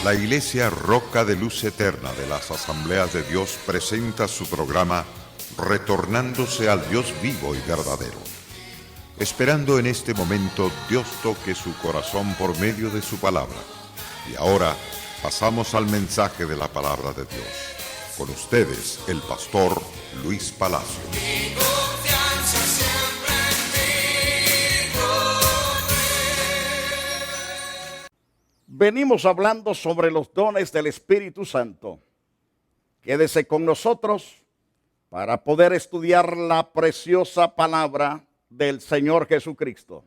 La Iglesia Roca de Luz Eterna de las Asambleas de Dios presenta su programa Retornándose al Dios vivo y verdadero. Esperando en este momento Dios toque su corazón por medio de su palabra. Y ahora pasamos al mensaje de la palabra de Dios. Con ustedes, el pastor Luis Palacio. Venimos hablando sobre los dones del Espíritu Santo. Quédese con nosotros para poder estudiar la preciosa palabra del Señor Jesucristo.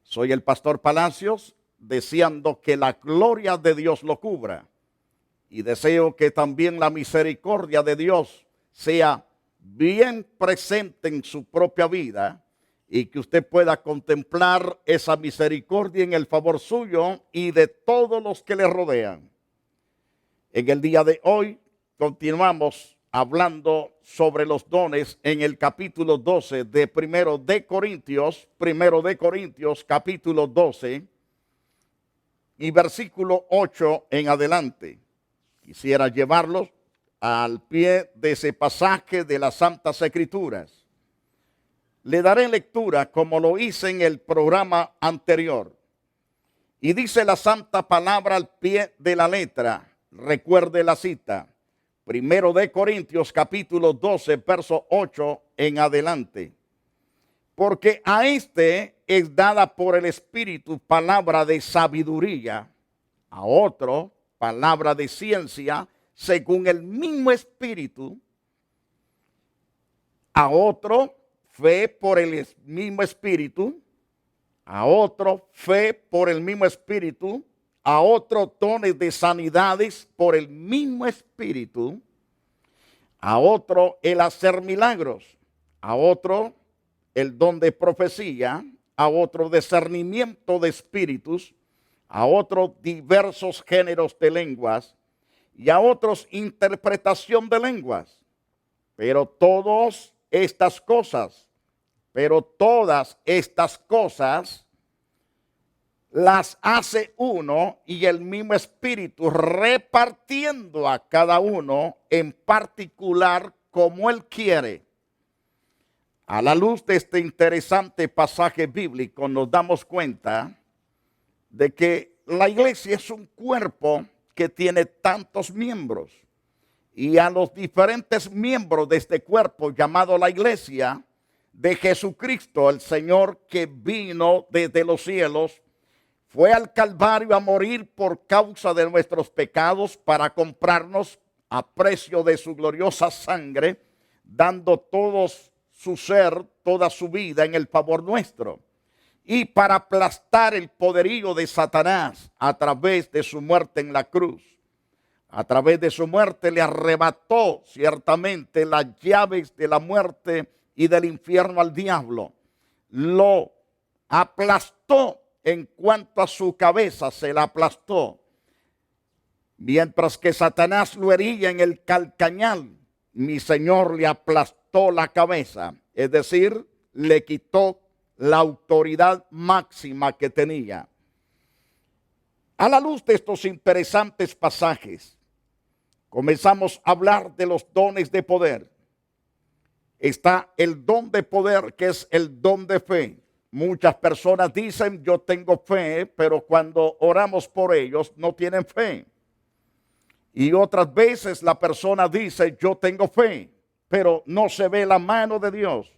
Soy el pastor Palacios, deseando que la gloria de Dios lo cubra. Y deseo que también la misericordia de Dios sea bien presente en su propia vida y que usted pueda contemplar esa misericordia en el favor suyo y de todos los que le rodean. En el día de hoy continuamos hablando sobre los dones en el capítulo 12 de Primero de Corintios capítulo 12 y versículo 8 en adelante. Quisiera llevarlos al pie de ese pasaje de las Santas Escrituras. Le daré lectura como lo hice en el programa anterior. Y dice la santa palabra al pie de la letra. Recuerde la cita. Primero de Corintios capítulo 12, verso 8 en adelante. Porque a este es dada por el Espíritu palabra de sabiduría, a otro palabra de ciencia según el mismo Espíritu, a otro fe por el mismo Espíritu, a otro fe por el mismo Espíritu, a otro dones de sanidades por el mismo Espíritu, a otro el hacer milagros, a otro el don de profecía, a otro discernimiento de espíritus, a otros diversos géneros de lenguas y a otros interpretación de lenguas. Pero todas estas cosas las hace uno y el mismo Espíritu, repartiendo a cada uno en particular como Él quiere. A la luz de este interesante pasaje bíblico nos damos cuenta de que la iglesia es un cuerpo que tiene tantos miembros. Y a los diferentes miembros de este cuerpo llamado la iglesia de Jesucristo, el Señor que vino desde los cielos, fue al Calvario a morir por causa de nuestros pecados para comprarnos a precio de su gloriosa sangre, dando todo su ser, toda su vida en el favor nuestro. Y para aplastar el poderío de Satanás a través de su muerte en la cruz. A través de su muerte le arrebató ciertamente las llaves de la muerte y del infierno al diablo. Lo aplastó en cuanto a su cabeza, se la aplastó. Mientras que Satanás lo hería en el calcañal, mi Señor le aplastó la cabeza. Es decir, le quitó la autoridad máxima que tenía. A la luz de estos interesantes pasajes, comenzamos a hablar de los dones de poder. Está el don de poder, que es el don de fe. Muchas personas dicen, yo tengo fe, pero cuando oramos por ellos no tienen fe. Y otras veces la persona dice, yo tengo fe, pero no se ve la mano de Dios.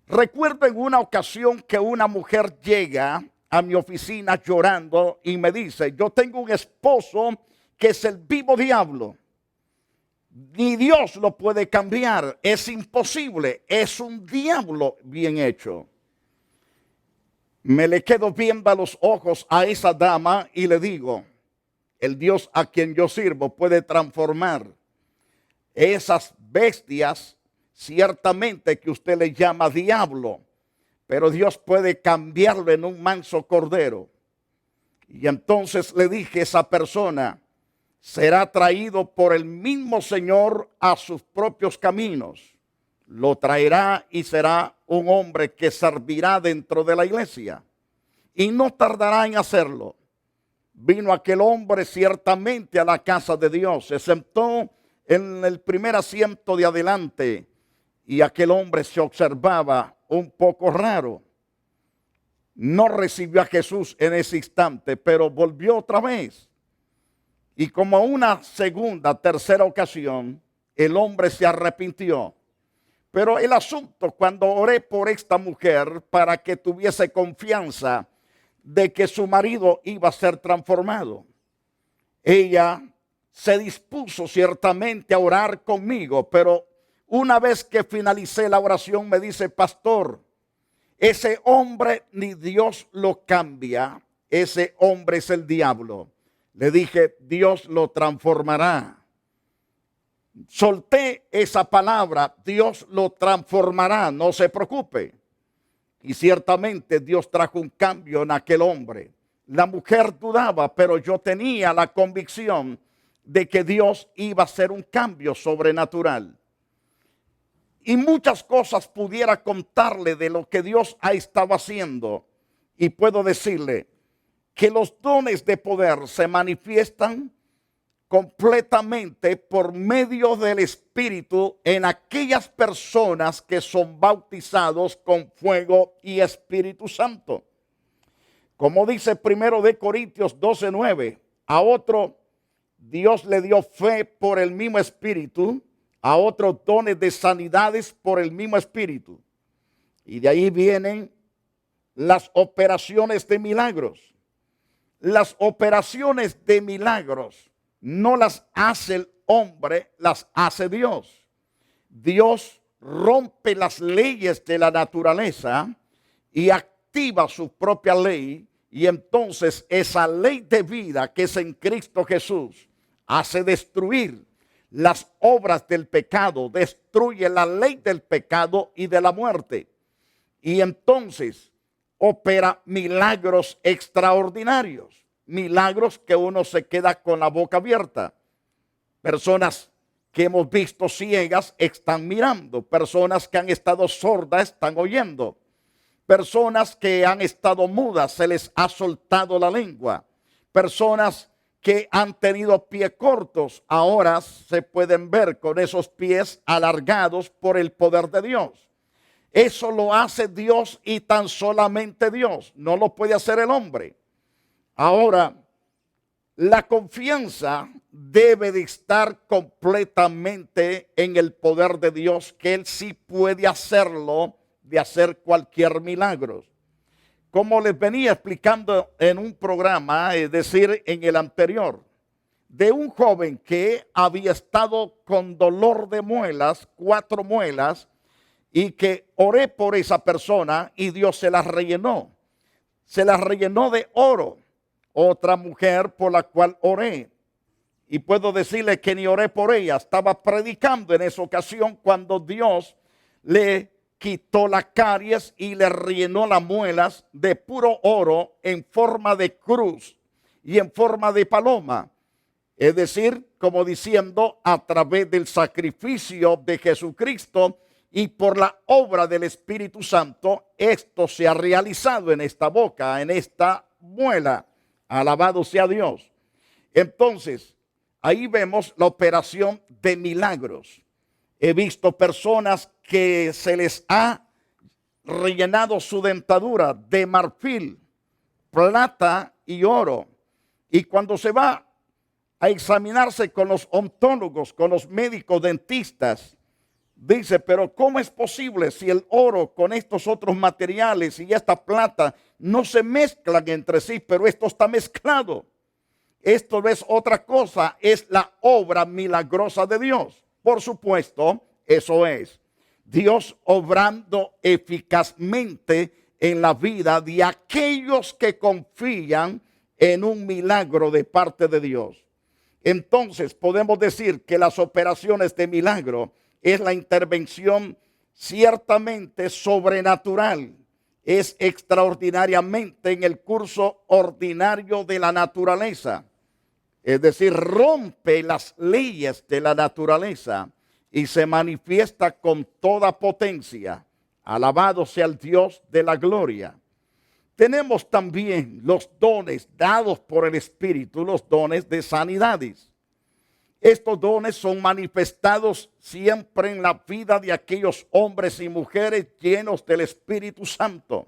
Recuerdo en una ocasión que una mujer llega a mi oficina llorando y me dice, yo tengo un esposo que es el vivo diablo. Ni Dios lo puede cambiar, es imposible, es un diablo bien hecho. Me le quedo viendo a los ojos a esa dama y le digo, el Dios a quien yo sirvo puede transformar esas bestias, ciertamente que usted le llama diablo, pero Dios puede cambiarlo en un manso cordero. Y entonces le dije, esa persona será traído por el mismo Señor a sus propios caminos. Lo traerá y será un hombre que servirá dentro de la iglesia. Y no tardará en hacerlo. vino aquel hombre ciertamente a la casa de Dios, se sentó en el primer asiento de adelante y aquel hombre se observaba un poco raro. No recibió a Jesús en ese instante, pero volvió otra vez. Y como una segunda, tercera ocasión, el hombre se arrepintió. Pero el asunto, cuando oré por esta mujer para que tuviese confianza de que su marido iba a ser transformado, ella se dispuso ciertamente a orar conmigo, pero una vez que finalicé la oración me dice: pastor, ese hombre ni Dios lo cambia, ese hombre es el diablo. Le dije: Dios lo transformará. Solté esa palabra: Dios lo transformará, no se preocupe. Y ciertamente Dios trajo un cambio en aquel hombre. La mujer dudaba, pero yo tenía la convicción de que Dios iba a hacer un cambio sobrenatural. Y muchas cosas pudiera contarle de lo que Dios ha estado haciendo. Y puedo decirle que los dones de poder se manifiestan completamente por medio del Espíritu en aquellas personas que son bautizados con fuego y Espíritu Santo. Como dice 1 Corintios 12:9, a otro Dios le dio fe por el mismo Espíritu, a otros dones de sanidades por el mismo Espíritu. Y de ahí vienen las operaciones de milagros. Las operaciones de milagros no las hace el hombre, las hace Dios. Dios rompe las leyes de la naturaleza y activa su propia ley, y entonces esa ley de vida que es en Cristo Jesús hace destruir las obras del pecado, destruye la ley del pecado y de la muerte, y entonces opera milagros extraordinarios. Milagros que uno se queda con la boca abierta. Personas que hemos visto ciegas están mirando. Personas que han estado sordas están oyendo. Personas que han estado mudas se les ha soltado la lengua. Personas que han tenido pies cortos ahora se pueden ver con esos pies alargados por el poder de Dios. Eso lo hace Dios y tan solamente Dios. No lo puede hacer el hombre. Ahora, la confianza debe de estar completamente en el poder de Dios, que Él sí puede hacerlo, de hacer cualquier milagro. Como les venía explicando en un programa, es decir, en el anterior, de un joven que había estado con dolor de muelas, 4 muelas, y que oré por esa persona y Dios se las rellenó. Se las rellenó de oro. Otra mujer por la cual oré, y puedo decirle que ni oré por ella, estaba predicando en esa ocasión cuando Dios le quitó la caries y le rellenó las muelas de puro oro en forma de cruz y en forma de paloma. Es decir, como diciendo, a través del sacrificio de Jesucristo y por la obra del Espíritu Santo, esto se ha realizado en esta boca, en esta muela. Alabado sea Dios. Entonces, ahí vemos la operación de milagros. He visto personas que se les ha rellenado su dentadura de marfil, plata y oro. Y cuando se va a examinarse con los odontólogos, con los médicos dentistas, dice: pero ¿cómo es posible si el oro con estos otros materiales y esta plata no se mezclan entre sí, pero esto está mezclado? Esto no es otra cosa, es la obra milagrosa de Dios. Por supuesto, eso es Dios obrando eficazmente en la vida de aquellos que confían en un milagro de parte de Dios. Entonces podemos decir que las operaciones de milagro es la intervención ciertamente sobrenatural, es extraordinariamente en el curso ordinario de la naturaleza. Es decir, rompe las leyes de la naturaleza y se manifiesta con toda potencia. Alabado sea el Dios de la gloria. Tenemos también los dones dados por el Espíritu, los dones de sanidades. Estos dones son manifestados siempre en la vida de aquellos hombres y mujeres llenos del Espíritu Santo.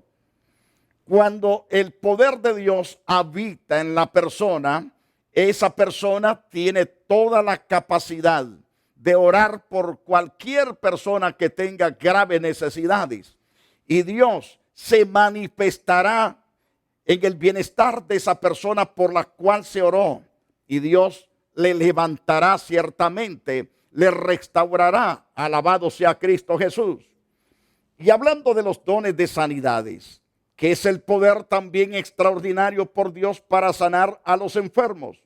Cuando el poder de Dios habita en la persona, esa persona tiene toda la capacidad de orar por cualquier persona que tenga graves necesidades. Y Dios se manifestará en el bienestar de esa persona por la cual se oró. Y Dios le levantará ciertamente, le restaurará. Alabado sea Cristo Jesús. Y hablando de los dones de sanidades, que es el poder también extraordinario por Dios para sanar a los enfermos.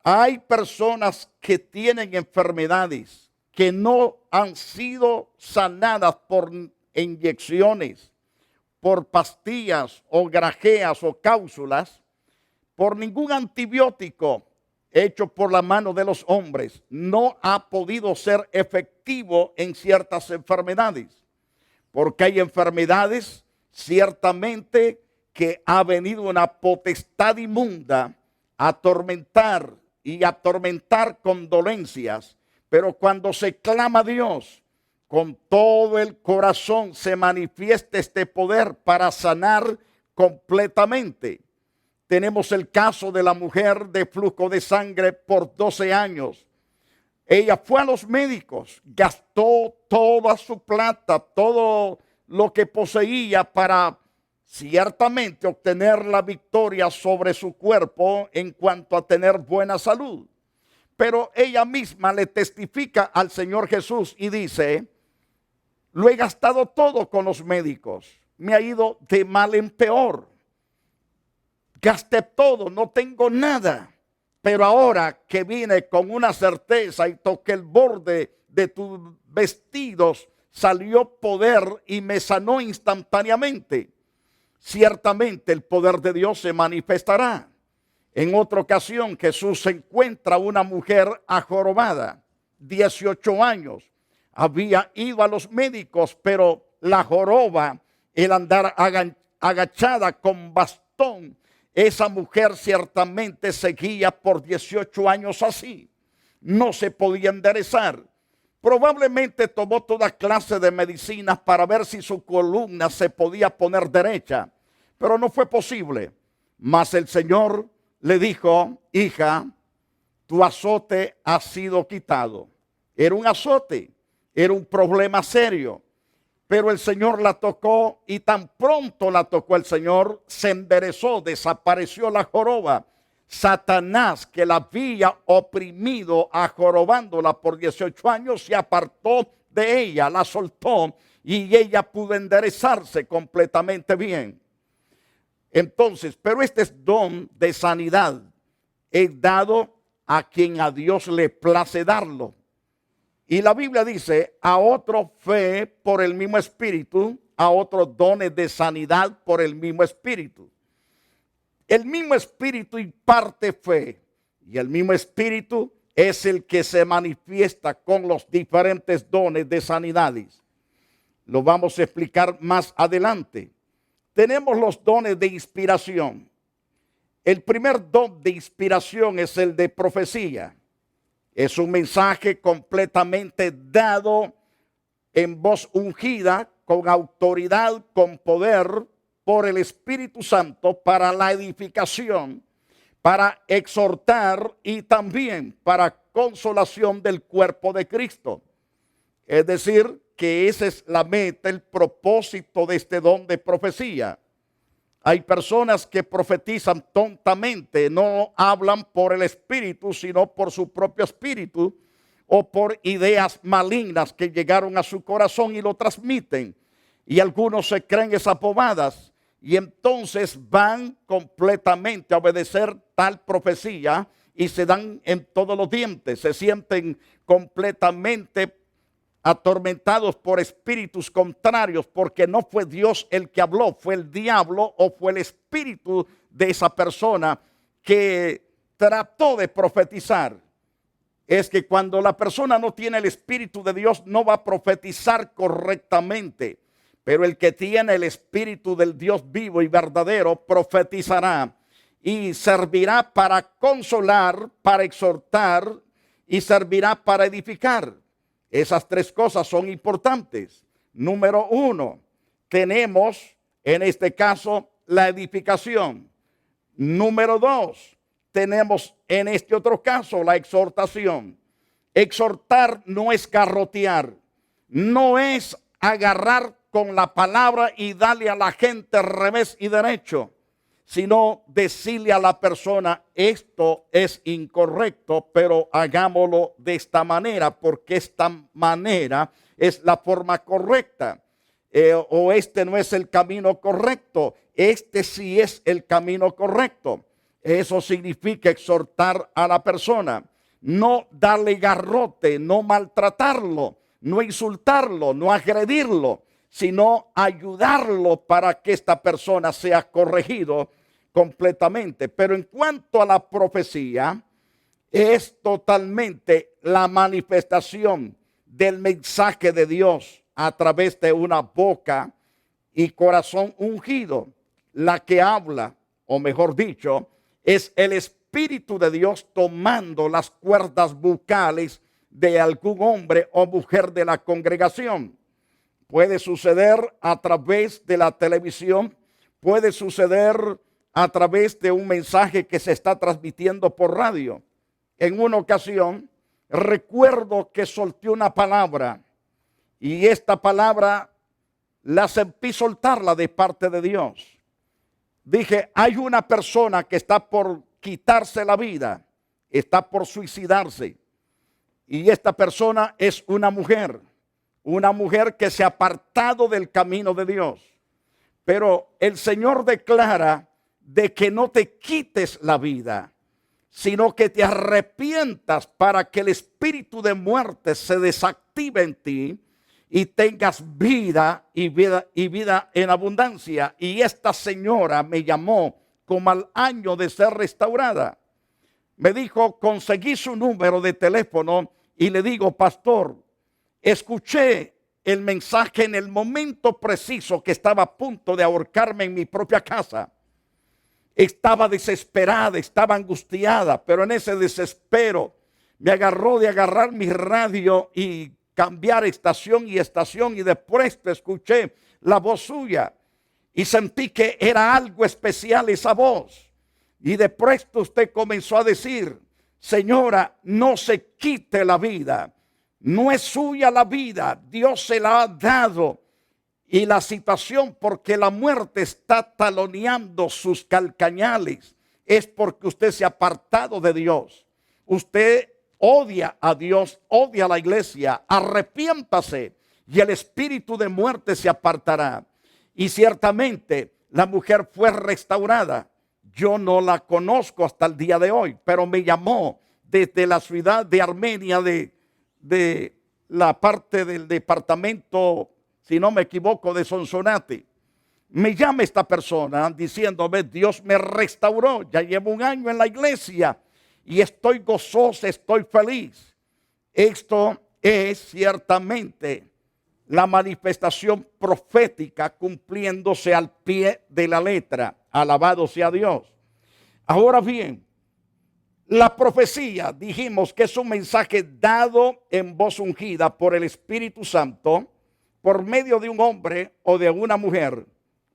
Hay personas que tienen enfermedades que no han sido sanadas por inyecciones, por pastillas o grajeas o cápsulas, por ningún antibiótico hecho por la mano de los hombres. No ha podido ser efectivo en ciertas enfermedades, porque hay enfermedades ciertamente que ha venido una potestad inmunda a atormentar con dolencias, pero cuando se clama a Dios, con todo el corazón se manifiesta este poder para sanar completamente. Tenemos el caso de la mujer de flujo de sangre por 12 años. Ella fue a los médicos, gastó toda su plata, todo lo que poseía para ciertamente obtener la victoria sobre su cuerpo en cuanto a tener buena salud. Pero ella misma le testifica al Señor Jesús y dice: lo he gastado todo con los médicos, me ha ido de mal en peor. Gasté todo, no tengo nada. Pero ahora que vine con una certeza y toqué el borde de tus vestidos, salió poder y me sanó instantáneamente. Ciertamente el poder de Dios se manifestará. En otra ocasión Jesús se encuentra una mujer ajorobada, 18 años. Había ido a los médicos, pero la joroba, el andar agachada con bastón, esa mujer ciertamente seguía por 18 años así. No se podía enderezar. Probablemente tomó toda clase de medicinas para ver si su columna se podía poner derecha, pero no fue posible. Mas el Señor le dijo: hija, tu azote ha sido quitado. Era un azote, era un problema serio, pero el Señor la tocó y tan pronto la tocó el Señor, se enderezó, desapareció la joroba. Satanás, que la había oprimido ajorobándola por 18 años, se apartó de ella, la soltó y ella pudo enderezarse completamente bien. Entonces, pero este es don de sanidad, es dado a quien a Dios le place darlo. Y la Biblia dice: a otro fe por el mismo Espíritu, a otros dones de sanidad por el mismo Espíritu. El mismo Espíritu imparte fe y el mismo Espíritu es el que se manifiesta con los diferentes dones de sanidades. Lo vamos a explicar más adelante. Tenemos los dones de inspiración. El primer don de inspiración es el de profecía. Es un mensaje completamente dado en voz ungida, con autoridad, con poder, por el Espíritu Santo para la edificación, para exhortar y también para consolación del cuerpo de Cristo. Es decir, que esa es la meta, el propósito de este don de profecía. Hay personas que profetizan tontamente, no hablan por el Espíritu, sino por su propio espíritu o por ideas malignas que llegaron a su corazón y lo transmiten. Y algunos se creen esas bobadas y entonces van completamente a obedecer tal profecía y se dan en todos los dientes, se sienten completamente atormentados por espíritus contrarios, porque no fue Dios el que habló, fue el diablo o fue el espíritu de esa persona que trató de profetizar. Es que cuando la persona no tiene el Espíritu de Dios, no va a profetizar correctamente. Pero el que tiene el espíritu del Dios vivo y verdadero profetizará y servirá para consolar, para exhortar y servirá para edificar. Esas tres cosas son importantes. Número uno, tenemos en este caso la edificación. Número dos, tenemos en este otro caso la exhortación. Exhortar no es garrotear, no es agarrar con la palabra y darle a la gente revés y derecho, sino decirle a la persona, esto es incorrecto, pero hagámoslo de esta manera, porque esta manera es la forma correcta. O este no es el camino correcto, este sí es el camino correcto. Eso significa exhortar a la persona, no darle garrote, no maltratarlo, no insultarlo, no agredirlo, sino ayudarlo para que esta persona sea corregido completamente. Pero en cuanto a la profecía, es totalmente la manifestación del mensaje de Dios a través de una boca y corazón ungido. La que habla, o mejor dicho, es el Espíritu de Dios tomando las cuerdas vocales de algún hombre o mujer de la congregación. Puede suceder a través de la televisión, puede suceder a través de un mensaje que se está transmitiendo por radio. En una ocasión, recuerdo que solté una palabra y esta palabra la sentí soltarla de parte de Dios. Dije, hay una persona que está por quitarse la vida, está por suicidarse. Y esta persona es una mujer que se ha apartado del camino de Dios. Pero el Señor declara de que no te quites la vida, sino que te arrepientas para que el espíritu de muerte se desactive en ti y tengas vida y vida en abundancia. Y esta señora me llamó como al año de ser restaurada. Me dijo, conseguí su número de teléfono y le digo, pastor, escuché el mensaje en el momento preciso que estaba a punto de ahorcarme en mi propia casa. Estaba desesperada, estaba angustiada, pero en ese desespero me agarró de agarrar mi radio y cambiar estación y de pronto escuché la voz suya y sentí que era algo especial esa voz. Y de pronto usted comenzó a decir, señora, no se quite la vida, no es suya la vida, Dios se la ha dado. Y la situación porque la muerte está taloneando sus calcañales es porque usted se ha apartado de Dios. Usted odia a Dios, odia a la iglesia. Arrepiéntase y el espíritu de muerte se apartará. Y ciertamente la mujer fue restaurada. Yo no la conozco hasta el día de hoy, pero me llamó desde la ciudad de Armenia, de la parte del departamento, si no me equivoco, de Sonsonate. Me llama esta persona diciéndome, Dios me restauró, ya llevo un año en la iglesia y estoy gozosa, estoy feliz. Esto es ciertamente la manifestación profética cumpliéndose al pie de la letra. Alabado sea Dios. Ahora bien, la profecía, dijimos que es un mensaje dado en voz ungida por el Espíritu Santo, por medio de un hombre o de una mujer,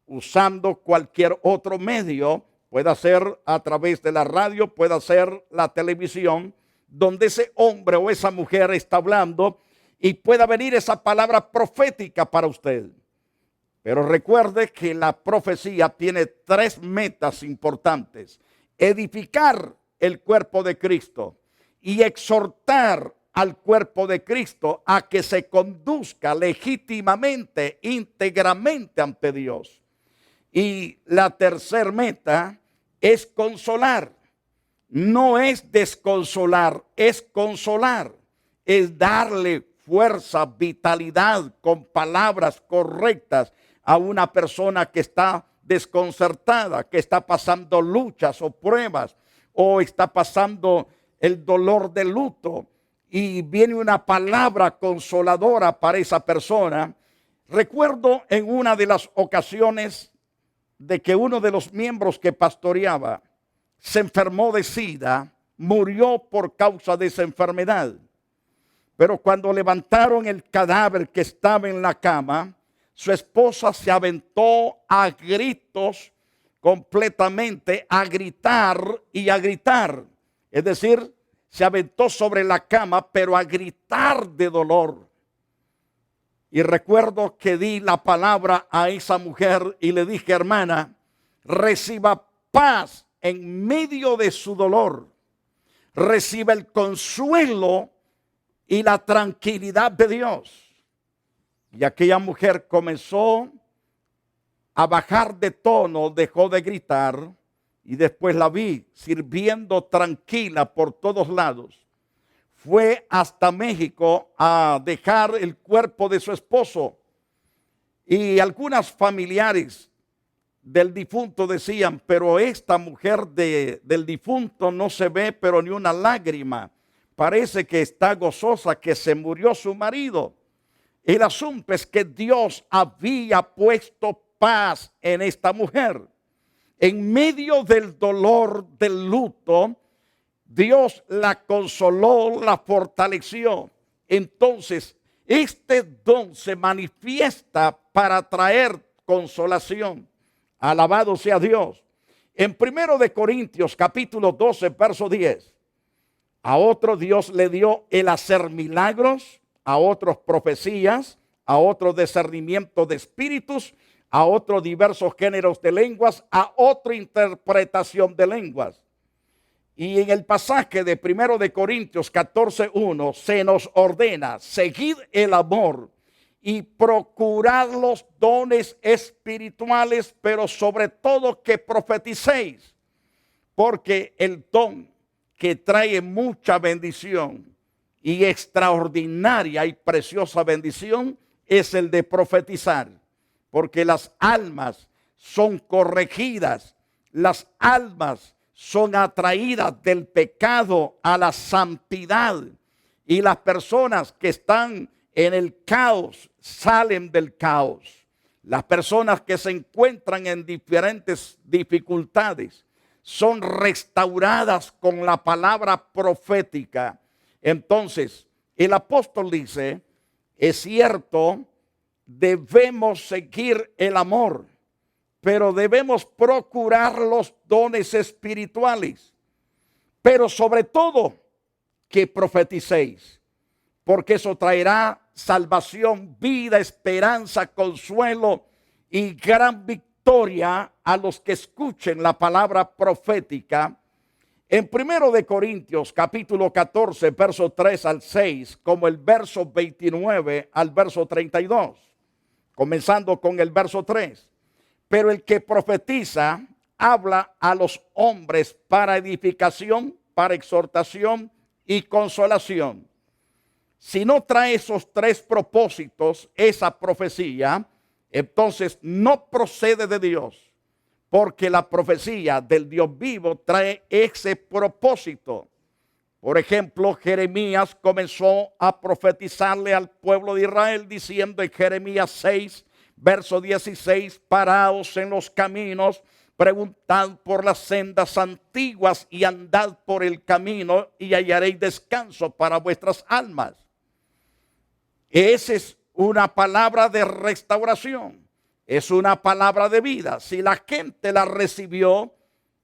usando cualquier otro medio, puede ser a través de la radio, puede ser la televisión, donde ese hombre o esa mujer está hablando y pueda venir esa palabra profética para usted. Pero recuerde que la profecía tiene tres metas importantes: edificar el cuerpo de Cristo y exhortar al cuerpo de Cristo a que se conduzca legítimamente, íntegramente ante Dios. Y la tercera meta es consolar. No es desconsolar, es consolar. Es darle fuerza, vitalidad con palabras correctas a una persona que está desconcertada, que está pasando luchas o pruebas, o está pasando el dolor del luto. Y viene una palabra consoladora para esa persona. Recuerdo en una de las ocasiones de que uno de los miembros que pastoreaba se enfermó de SIDA, murió por causa de esa enfermedad. Pero cuando levantaron el cadáver que estaba en la cama, su esposa se aventó a gritos completamente, a gritar y a gritar. Es decir, se aventó sobre la cama, pero a gritar de dolor. Y recuerdo que di la palabra a esa mujer y le dije, hermana, reciba paz en medio de su dolor. Reciba el consuelo y la tranquilidad de Dios. Y aquella mujer comenzó a bajar de tono, dejó de gritar y después la vi sirviendo tranquila por todos lados. Fue hasta México a dejar el cuerpo de su esposo. Y algunas familiares del difunto decían, pero esta mujer del difunto no se ve pero ni una lágrima. Parece que está gozosa, que se murió su marido. El asunto es que Dios había puesto paz en esta mujer. En medio del dolor, del luto, Dios la consoló, la fortaleció. Entonces, este don se manifiesta para traer consolación. Alabado sea Dios. En 1 de Corintios capítulo 12, verso 10. A otro Dios le dio el hacer milagros, a otros profecías, a otros discernimiento de espíritus, a otros diversos géneros de lenguas, a otra interpretación de lenguas. Y en el pasaje de 1 de Corintios 14:1 se nos ordena, seguid el amor y procurad los dones espirituales, pero sobre todo que profeticéis, porque el don que trae mucha bendición y extraordinaria y preciosa bendición es el de profetizar, porque las almas son corregidas, las almas son atraídas del pecado a la santidad, y las personas que están en el caos salen del caos. Las personas que se encuentran en diferentes dificultades son restauradas con la palabra profética. Entonces, el apóstol dice, es cierto, debemos seguir el amor, pero debemos procurar los dones espirituales, pero sobre todo que profeticéis, porque eso traerá salvación, vida, esperanza, consuelo y gran victoria a los que escuchen la palabra profética. En 1 de Corintios capítulo 14, verso 3 al 6, como el verso 29 al verso 32, comenzando con el verso 3. Pero el que profetiza habla a los hombres para edificación, para exhortación y consolación. Si no trae esos tres propósitos, esa profecía, entonces no procede de Dios, porque la profecía del Dios vivo trae ese propósito. Por ejemplo, Jeremías comenzó a profetizarle al pueblo de Israel diciendo en Jeremías 6, verso 16, paraos en los caminos, preguntad por las sendas antiguas y andad por el camino y hallaréis descanso para vuestras almas. Esa es una palabra de restauración, es una palabra de vida. Si la gente la recibió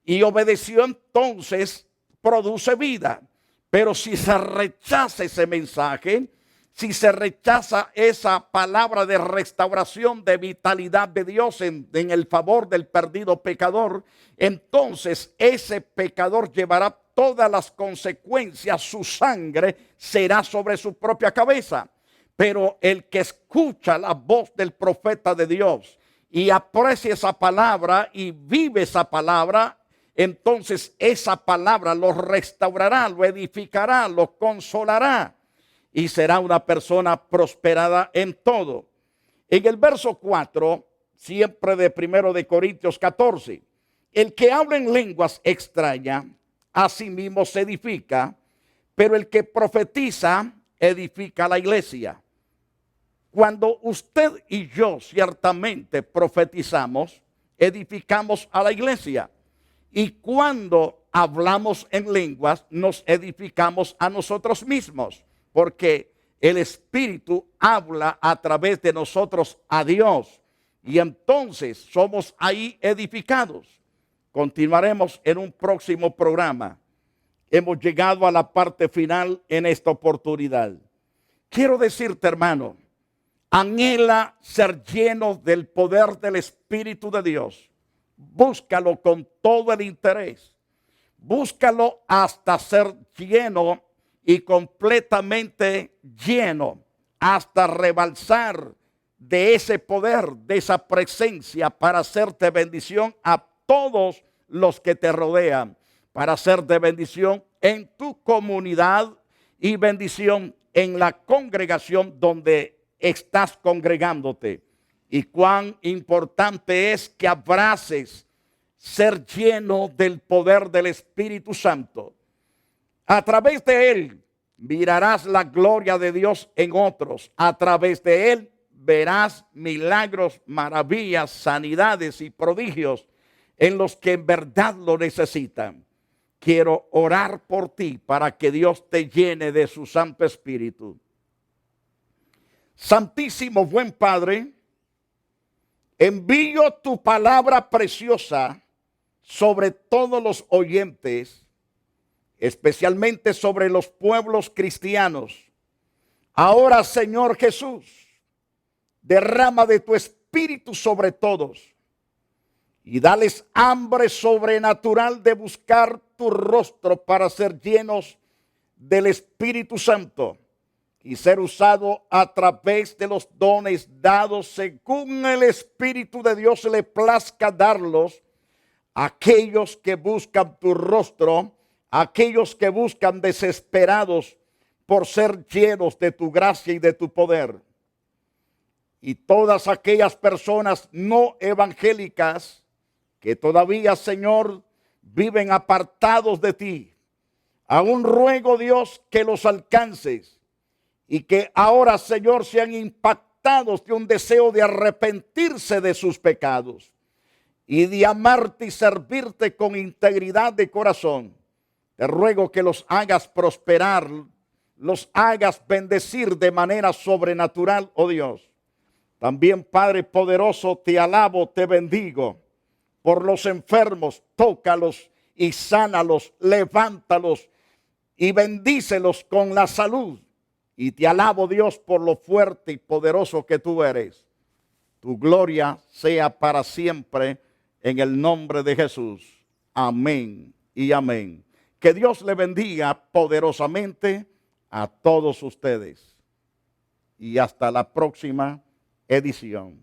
y obedeció, entonces produce vida. Pero si se rechaza ese mensaje, si se rechaza esa palabra de restauración, de vitalidad de Dios en el favor del perdido pecador, entonces ese pecador llevará todas las consecuencias, su sangre será sobre su propia cabeza. Pero el que escucha la voz del profeta de Dios y aprecia esa palabra y vive esa palabra, entonces esa palabra lo restaurará, lo edificará, lo consolará y será una persona prosperada en todo. En el verso 4, siempre de 1 de Corintios 14, el que habla en lenguas extrañas, a sí mismo se edifica, pero el que profetiza edifica la iglesia. Cuando usted y yo ciertamente profetizamos, edificamos a la iglesia. Y cuando hablamos en lenguas, nos edificamos a nosotros mismos. Porque el Espíritu habla a través de nosotros a Dios. Y entonces somos ahí edificados. Continuaremos en un próximo programa. Hemos llegado a la parte final en esta oportunidad. Quiero decirte, hermano, anhela ser lleno del poder del Espíritu de Dios. Búscalo con todo el interés. Búscalo hasta ser lleno y completamente lleno, hasta rebalsar de ese poder, de esa presencia, para hacerte bendición a todos los que te rodean, para hacerte bendición en tu comunidad y bendición en la congregación donde estás congregándote. Y cuán importante es que abraces ser lleno del poder del Espíritu Santo. A través de él mirarás la gloria de Dios en otros. A través de él verás milagros, maravillas, sanidades y prodigios en los que en verdad lo necesitan. Quiero orar por ti para que Dios te llene de su Santo Espíritu. Santísimo buen Padre, envío tu palabra preciosa sobre todos los oyentes, especialmente sobre los pueblos cristianos. Ahora, Señor Jesús, derrama de tu Espíritu sobre todos y dales hambre sobrenatural de buscar tu rostro para ser llenos del Espíritu Santo y ser usado a través de los dones dados según el Espíritu de Dios le plazca darlos a aquellos que buscan tu rostro, a aquellos que buscan desesperados por ser llenos de tu gracia y de tu poder. Y todas aquellas personas no evangélicas que todavía, Señor, viven apartados de ti, aún ruego, Dios, que los alcances y que ahora, Señor, sean impactados de un deseo de arrepentirse de sus pecados y de amarte y servirte con integridad de corazón. Te ruego que los hagas prosperar, los hagas bendecir de manera sobrenatural, oh Dios. También, Padre poderoso, te alabo, te bendigo. Por los enfermos, tócalos y sánalos, levántalos y bendícelos con la salud. Y te alabo, Dios, por lo fuerte y poderoso que tú eres. Tu gloria sea para siempre en el nombre de Jesús. Amén y amén. Que Dios le bendiga poderosamente a todos ustedes. Y hasta la próxima edición.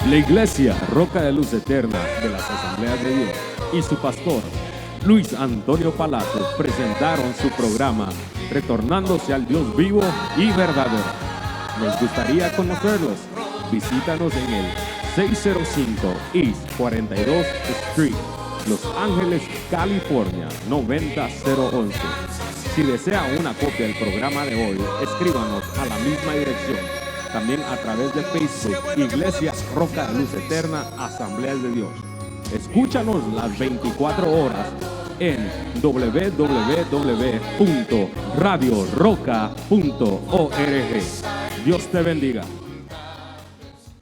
La Iglesia Roca de Luz Eterna de las Asambleas de Dios y su pastor Luis Antonio Palacios presentaron su programa Retornándose al Dios vivo y verdadero. Nos gustaría conocerlos. Visítanos en el 605 East 42 Street, Los Ángeles, California 90011. Si desea una copia del programa de hoy, escríbanos a la misma dirección. También a través de Facebook, Iglesia Roca de Luz Eterna, Asambleas de Dios. Escúchanos las 24 horas en www.radioroca.org. Dios te bendiga.